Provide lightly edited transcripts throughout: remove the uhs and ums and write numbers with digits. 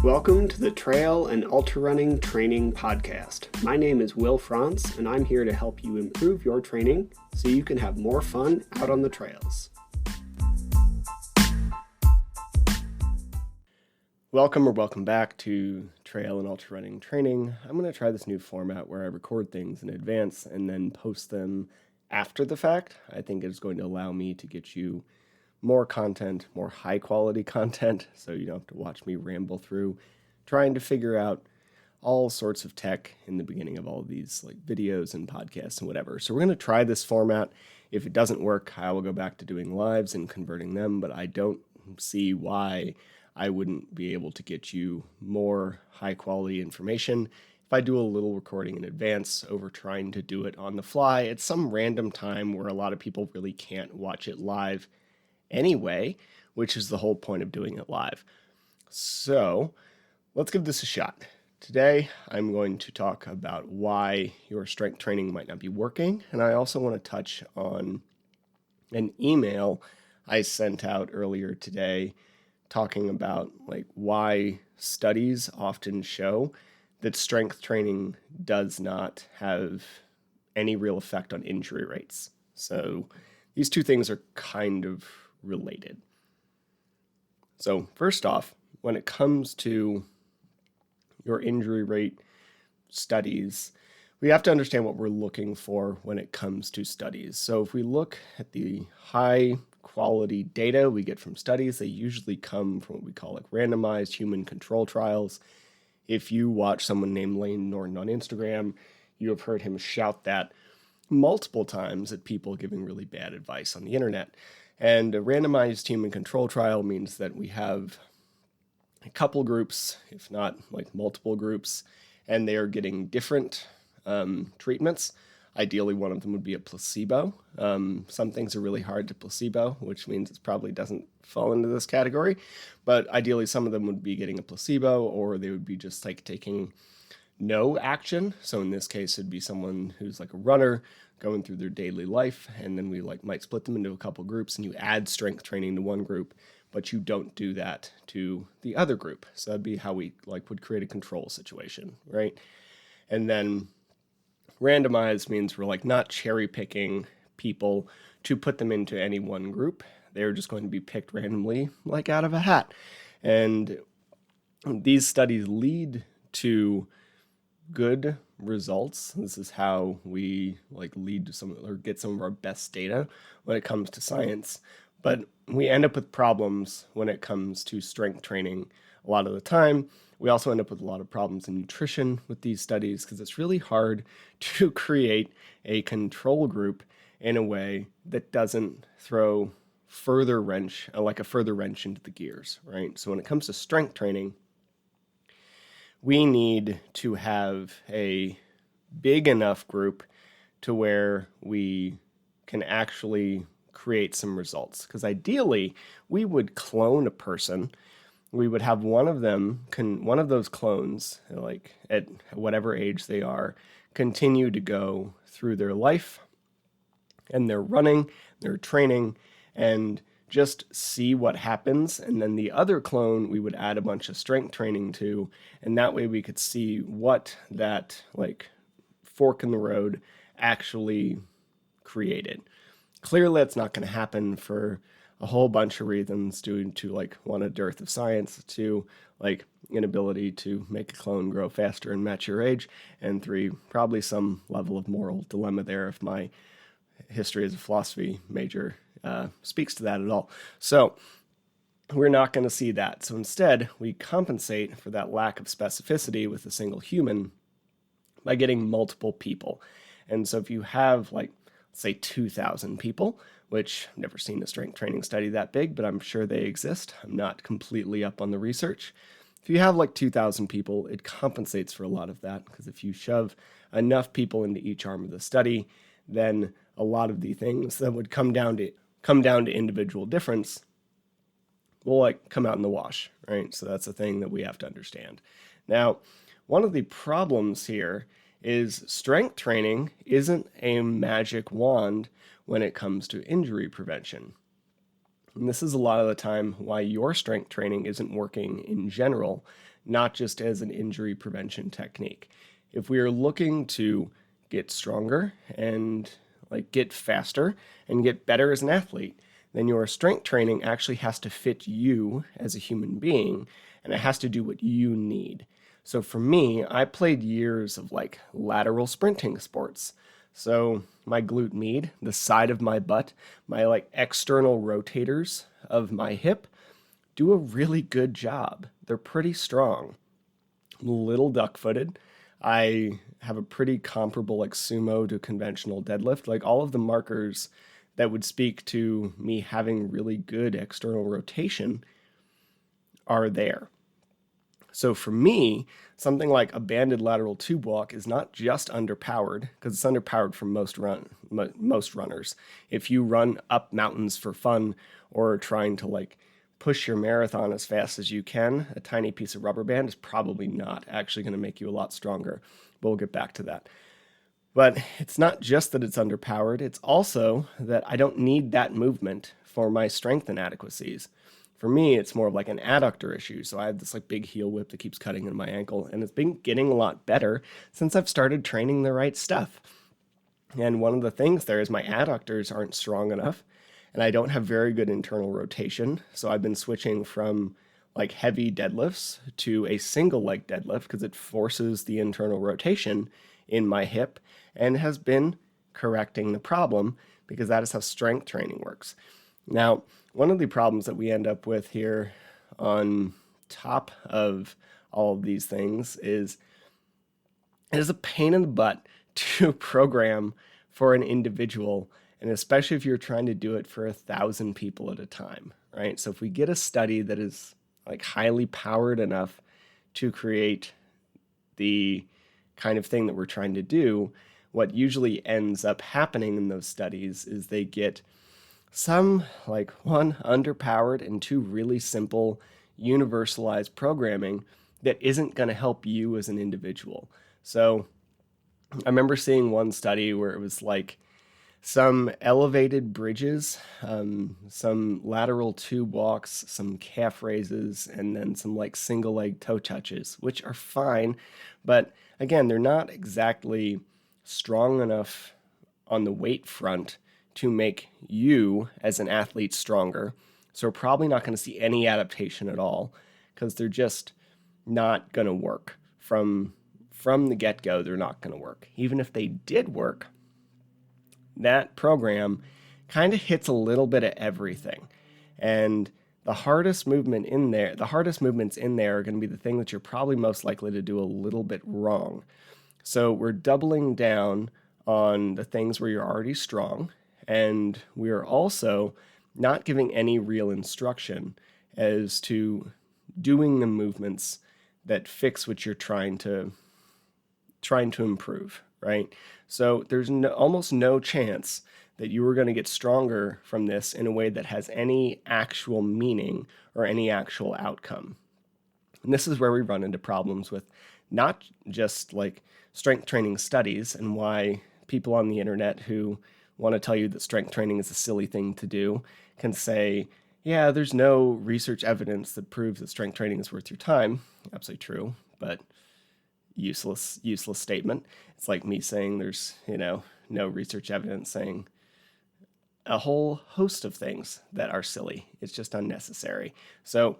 Welcome to the Trail and Ultra Running Training Podcast. My name is Will Frantz, and I'm here to help you improve your training so you can have more fun out on the trails. Welcome back to Trail and Ultra Running Training. I'm going to try this new format where I record things in advance and then post them after the fact. I think it's going to allow me to get you more content, more high quality content, so you don't have to watch me ramble through trying to figure out all sorts of tech in the beginning of all of these like videos and podcasts and whatever. So we're going to try this format. If it doesn't work, I will go back to doing lives and converting them, but I don't see why I wouldn't be able to get you more high quality information if I do a little recording in advance over trying to do it on the fly at some random time where a lot of people really can't watch it live anyway, which is the whole point of doing it live. So let's give this a shot. Today, I'm going to talk about why your strength training might not be working, and I also want to touch on an email I sent out earlier today talking about like why studies often show that strength training does not have any real effect on injury rates. So these two things are kind of related. So first off, when it comes to your injury rate studies, we have to understand what we're looking for when it comes to studies. So if we look at the high quality data we get from studies, they usually come from what we call like randomized human control trials. If you watch someone named Lane Norton on Instagram, you have heard him shout that multiple times at people giving really bad advice on the internet. And a randomized human control trial means that we have a couple groups, if not like multiple groups, and they are getting different treatments. Ideally, one of them would be a placebo. Some things are really hard to placebo, which means it probably doesn't fall into this category. But ideally, some of them would be getting a placebo, or they would be just like taking no action. So in this case, it'd be someone who's like a runner going through their daily life, and then we like might split them into a couple groups, and you add strength training to one group, but you don't do that to the other group. So that'd be how we like would create a control situation, right? And then randomized means we're like not cherry picking people to put them into any one group. They're just going to be picked randomly, like out of a hat. And these studies lead to good results. This is how we like lead to some or get some of our best data when it comes to science. But we end up with problems when it comes to strength training a lot of the time. We also end up with a lot of problems in nutrition with these studies because it's really hard to create a control group in a way that doesn't throw a further wrench into the gears, right? So when it comes to strength training, we need to have a big enough group to where we can actually create some results. Because ideally, we would clone a person. We would have one of those clones, like at whatever age they are, continue to go through their life and their running, their training, and just see what happens. And then the other clone, we would add a bunch of strength training to, and that way we could see what that like fork in the road actually created. Clearly, that's not going to happen for a whole bunch of reasons, due to like one, a dearth of science, two, like inability to make a clone grow faster and match your age, and three, probably some level of moral dilemma there if my history as a philosophy major speaks to that at all. So we're not going to see that. So instead, we compensate for that lack of specificity with a single human by getting multiple people. And so if you have like, say 2,000 people, which I've never seen a strength training study that big, but I'm sure they exist. I'm not completely up on the research. If you have like 2,000 people, it compensates for a lot of that, because if you shove enough people into each arm of the study, then a lot of the things that would come down to individual difference will like come out in the wash, right? So that's a thing that we have to understand. Now, one of the problems here is strength training isn't a magic wand when it comes to injury prevention. And this is a lot of the time why your strength training isn't working in general, not just as an injury prevention technique. If we are looking to get stronger and get faster and get better as an athlete, then your strength training actually has to fit you as a human being, and it has to do what you need. So for me, I played years of lateral sprinting sports. So my glute med, the side of my butt, my external rotators of my hip do a really good job. They're pretty strong. Little duck-footed. I have a pretty comparable sumo to conventional deadlift. All of the markers that would speak to me having really good external rotation are there. So for me, something like a banded lateral tube walk is not just underpowered, because it's underpowered for most runners. If you run up mountains for fun or trying to push your marathon as fast as you can, a tiny piece of rubber band is probably not actually going to make you a lot stronger. But we'll get back to that. But it's not just that it's underpowered, it's also that I don't need that movement for my strength inadequacies. For me, it's more of an adductor issue. So I have this big heel whip that keeps cutting into my ankle, and it's been getting a lot better since I've started training the right stuff. And one of the things there is my adductors aren't strong enough, and I don't have very good internal rotation. So I've been switching from heavy deadlifts to a single leg deadlift because it forces the internal rotation in my hip and has been correcting the problem, because that is how strength training works. Now, one of the problems that we end up with here on top of all of these things is it is a pain in the butt to program for an individual, and especially if you're trying to do it for 1,000 people at a time, right? So if we get a study that is highly powered enough to create the kind of thing that we're trying to do, what usually ends up happening in those studies is they get some one underpowered and two really simple universalized programming that isn't going to help you as an individual. So I remember seeing one study where it was some elevated bridges, some lateral tube walks, some calf raises, and then some single leg toe touches, which are fine. But again, they're not exactly strong enough on the weight front to make you as an athlete stronger. So we're probably not going to see any adaptation at all, because they're just not going to work. From the get-go, they're not going to work. Even if they did work, that program kind of hits a little bit of everything. And the hardest movements in there are going to be the thing that you're probably most likely to do a little bit wrong. So we're doubling down on the things where you're already strong, and we are also not giving any real instruction as to doing the movements that fix what you're trying to improve, right? So there's almost no chance that you are going to get stronger from this in a way that has any actual meaning or any actual outcome. And this is where we run into problems with not just strength training studies, and why people on the internet who want to tell you that strength training is a silly thing to do can say, yeah, there's no research evidence that proves that strength training is worth your time. Absolutely true, but useless statement. It's like me saying there's, no research evidence saying a whole host of things that are silly. It's just unnecessary. So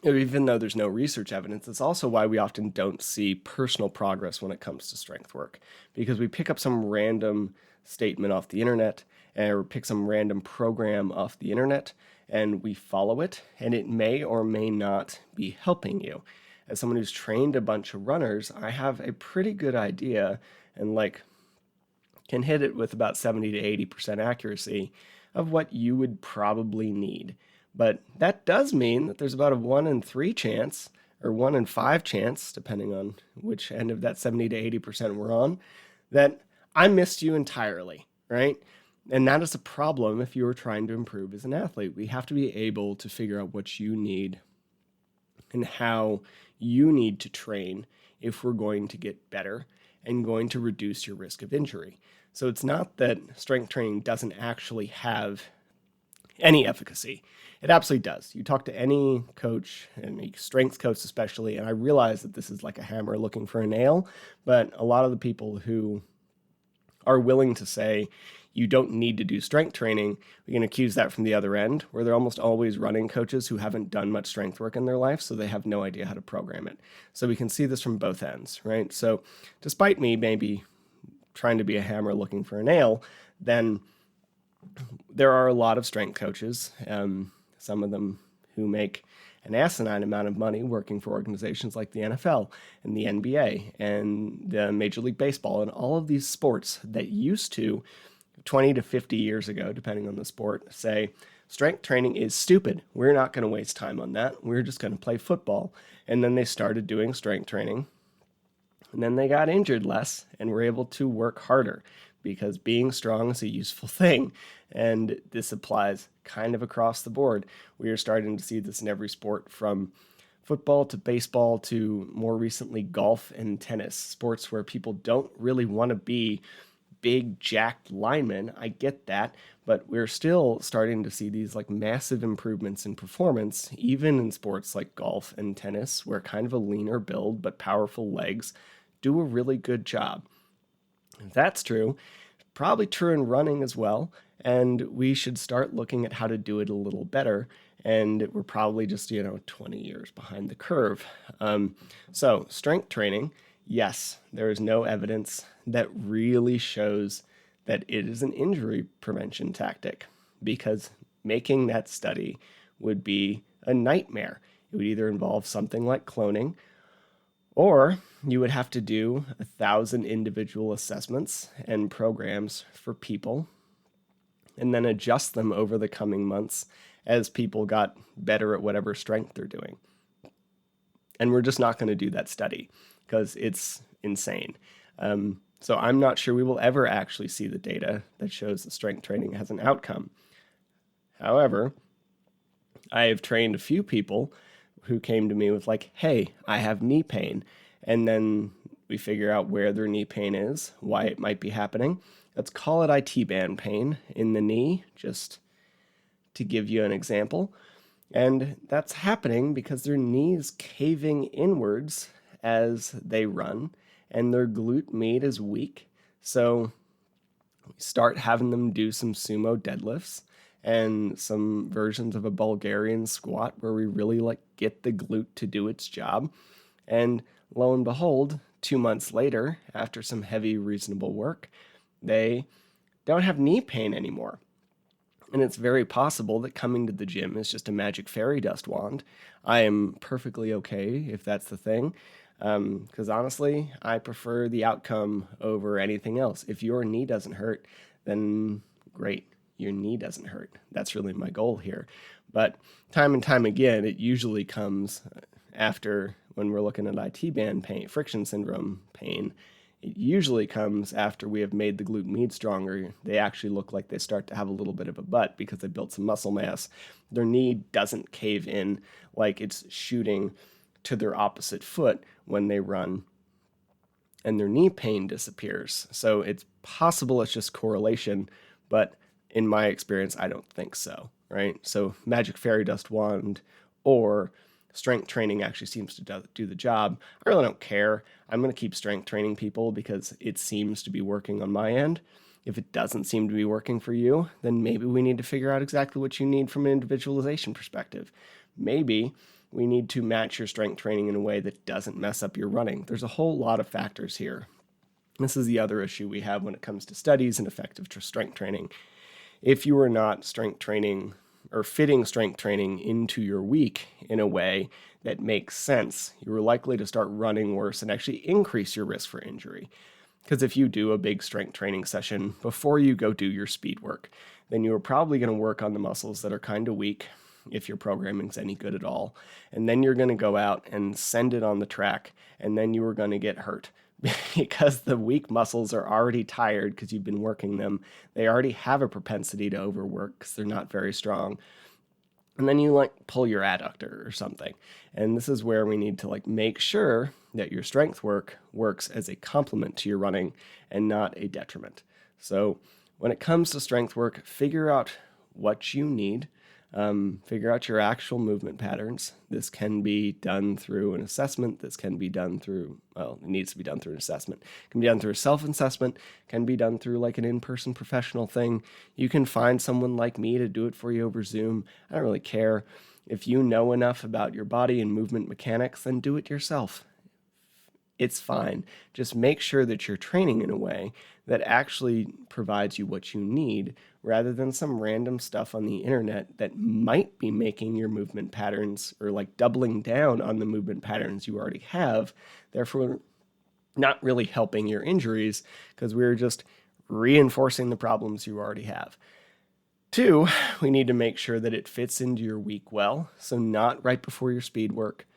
even though there's no research evidence, it's also why we often don't see personal progress when it comes to strength work, because we pick up some random statement off the internet or pick some random program off the internet and we follow it, and it may or may not be helping you. As someone who's trained a bunch of runners, I have a pretty good idea and can hit it with about 70 to 80% accuracy of what you would probably need. But that does mean that there's about a 1 in 3 chance, or 1 in 5 chance, depending on which end of that 70 to 80% we're on, that I missed you entirely, right? And that is a problem if you are trying to improve as an athlete. We have to be able to figure out what you need and how you need to train if we're going to get better and going to reduce your risk of injury. So it's not that strength training doesn't actually have any efficacy. It absolutely does. You talk to any coach, and a strength coach especially, and I realize that this is like a hammer looking for a nail, but a lot of the people who are willing to say you don't need to do strength training, we can accuse that from the other end, where they're almost always running coaches who haven't done much strength work in their life, so they have no idea how to program it. So we can see this from both ends, right? So despite me maybe trying to be a hammer looking for a nail, then there are a lot of strength coaches, some of them who make an asinine amount of money working for organizations like the NFL and the NBA and the Major League Baseball and all of these sports that used to, 20 to 50 years ago, depending on the sport, say, strength training is stupid. We're not going to waste time on that. We're just going to play football. And then they started doing strength training. And then they got injured less and were able to work harder because being strong is a useful thing. And this applies kind of across the board. We are starting to see this in every sport, from football to baseball to more recently golf and tennis, sports where people don't really want to be big jacked linemen. I get that, but we're still starting to see these like massive improvements in performance, even in sports like golf and tennis, where kind of a leaner build but powerful legs do a really good job. If that's true, it's probably true in running as well, and we should start looking at how to do it a little better. And we're probably just 20 years behind the curve. So strength training, yes, there is no evidence that really shows that it is an injury prevention tactic, because making that study would be a nightmare. It would either involve something like cloning, or you would have to do 1,000 individual assessments and programs for people and then adjust them over the coming months as people got better at whatever strength they're doing. And we're just not going to do that study because it's insane. So I'm not sure we will ever actually see the data that shows that strength training has an outcome. However, I have trained a few people who came to me with like, hey, I have knee pain. And then we figure out where their knee pain is, why it might be happening. Let's call it IT band pain in the knee, just to give you an example. And that's happening because their knee is caving inwards as they run, and their glute med is weak. So we start having them do some sumo deadlifts and some versions of a Bulgarian squat where we really like get the glute to do its job. And lo and behold, 2 months later, after some heavy, reasonable work, they don't have knee pain anymore. And it's very possible that coming to the gym is just a magic fairy dust wand. I am perfectly okay if that's the thing, because honestly, I prefer the outcome over anything else. If your knee doesn't hurt, then great, your knee doesn't hurt. That's really my goal here. But time and time again, it usually comes after, when we're looking at IT band pain, friction syndrome pain, it usually comes after we have made the glute med stronger. They actually look like they start to have a little bit of a butt because they built some muscle mass. Their knee doesn't cave in like it's shooting to their opposite foot when they run, and their knee pain disappears. So it's possible it's just correlation, but in my experience, I don't think so, right? So magic fairy dust wand or strength training actually seems to do the job. I really don't care. I'm going to keep strength training people because it seems to be working on my end. If it doesn't seem to be working for you, then maybe we need to figure out exactly what you need from an individualization perspective. Maybe we need to match your strength training in a way that doesn't mess up your running. There's a whole lot of factors here. This is the other issue we have when it comes to studies and effective strength training. If you are not strength training or fitting strength training into your week in a way that makes sense, you're likely to start running worse and actually increase your risk for injury. Because if you do a big strength training session before you go do your speed work, then you are probably going to work on the muscles that are kind of weak, if your programming's any good at all. And then you're going to go out and send it on the track, and then you are going to get hurt. Because the weak muscles are already tired because you've been working them. They already have a propensity to overwork because they're not very strong. And then you pull your adductor or something. And this is where we need to make sure that your strength work works as a complement to your running and not a detriment. So when it comes to strength work, figure out what you need. Figure out your actual movement patterns. This can be done through an assessment. This can be done through, well, it needs to be done through an assessment. It can be done through a self-assessment. Can be done through like an in-person professional thing. You can find someone like me to do it for you over Zoom. I don't really care. If you know enough about your body and movement mechanics, then do it yourself. It's fine. Just make sure that you're training in a way that actually provides you what you need rather than some random stuff on the internet that might be making your movement patterns or like doubling down on the movement patterns you already have, therefore not really helping your injuries because we're just reinforcing the problems you already have. 2, we need to make sure that it fits into your week well, so not right before your speed work,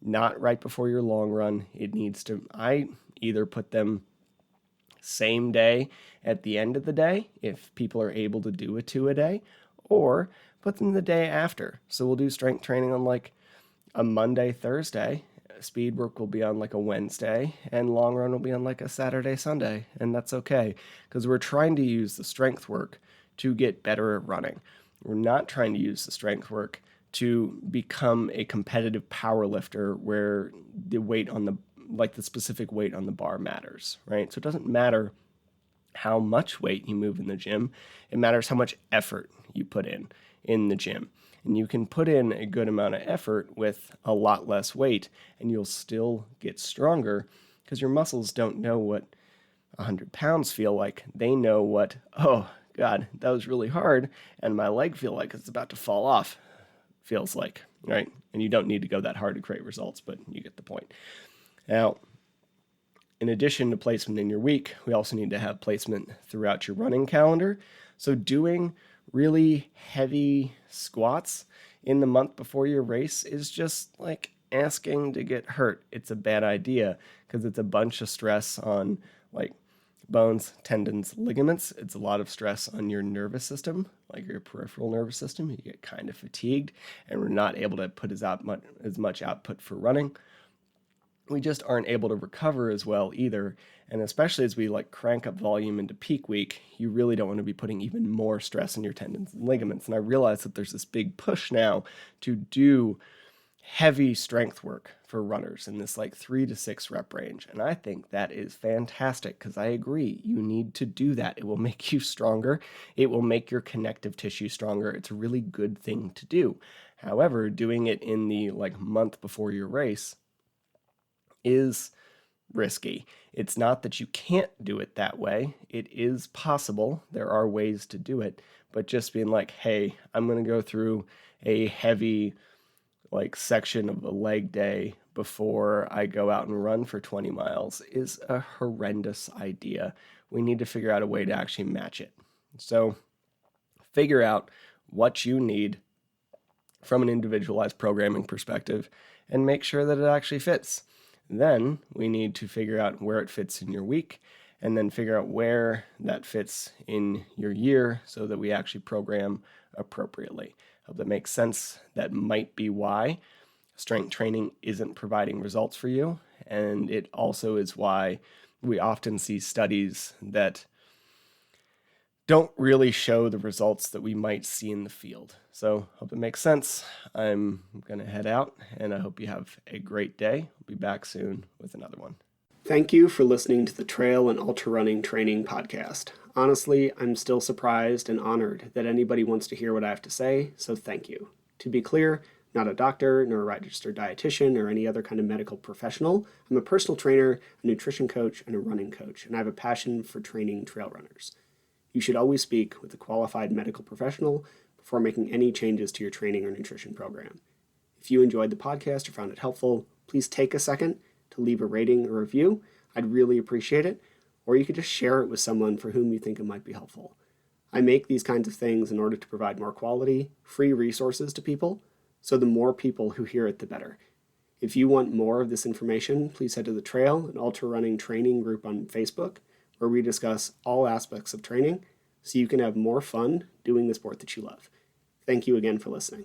not right before your long run. It needs to, I either put them same day at the end of the day, if people are able to do a 2 a day, or put them the day after. So we'll do strength training on like a Monday, Thursday. Speed work will be on like a Wednesday, and long run will be on like a Saturday, Sunday. And that's okay, because we're trying to use the strength work to get better at running. We're not trying to use the strength work to become a competitive power lifter where the weight on the specific weight on the bar matters, right? So it doesn't matter how much weight you move in the gym. It matters how much effort you put in the gym. And you can put in a good amount of effort with a lot less weight, and you'll still get stronger because your muscles don't know what 100 pounds feel like. They know what, oh God, that was really hard, and my leg feel like it's about to fall off. Feels like, right? And you don't need to go that hard to create results, but you get the point. Now, in addition to placement in your week, we also need to have placement throughout your running calendar. So doing really heavy squats in the month before your race is just like asking to get hurt. It's a bad idea because it's a bunch of stress on like bones, tendons, ligaments. It's a lot of stress on your nervous system, like your peripheral nervous system. You get kind of fatigued, and we're not able to put as much output for running. We just aren't able to recover as well either. And especially as we like crank up volume into peak week, you really don't want to be putting even more stress on your tendons and ligaments. And I realize that there's this big push now to do heavy strength work for runners in this like 3 to 6 rep range. And I think that is fantastic because I agree, you need to do that. It will make you stronger. It will make your connective tissue stronger. It's a really good thing to do. However, doing it in the like month before your race is risky. It's not that you can't do it that way. It is possible. There are ways to do it, but just being like, hey, I'm going to go through a heavy like section of a leg day before I go out and run for 20 miles is a horrendous idea. We need to figure out a way to actually match it. So figure out what you need from an individualized programming perspective and make sure that it actually fits. Then we need to figure out where it fits in your week and then figure out where that fits in your year so that we actually program appropriately. Hope that makes sense. That might be why strength training isn't providing results for you. And it also is why we often see studies that don't really show the results that we might see in the field. So hope it makes sense. I'm going to head out, and I hope you have a great day. I'll be back soon with another one. Thank you for listening to the Trail and Ultra Running Training Podcast. Honestly, I'm still surprised and honored that anybody wants to hear what I have to say, so thank you. To be clear, not a doctor, nor a registered dietitian, or any other kind of medical professional. I'm a personal trainer, a nutrition coach, and a running coach, and I have a passion for training trail runners. You should always speak with a qualified medical professional before making any changes to your training or nutrition program. If you enjoyed the podcast or found it helpful, please take a second to leave a rating or review. I'd really appreciate it. Or you could just share it with someone for whom you think it might be helpful. I make these kinds of things in order to provide more quality, free resources to people, so the more people who hear it, the better. If you want more of this information, please head to the Trail and Ultra Running Training group on Facebook, where we discuss all aspects of training so you can have more fun doing the sport that you love. Thank you again for listening.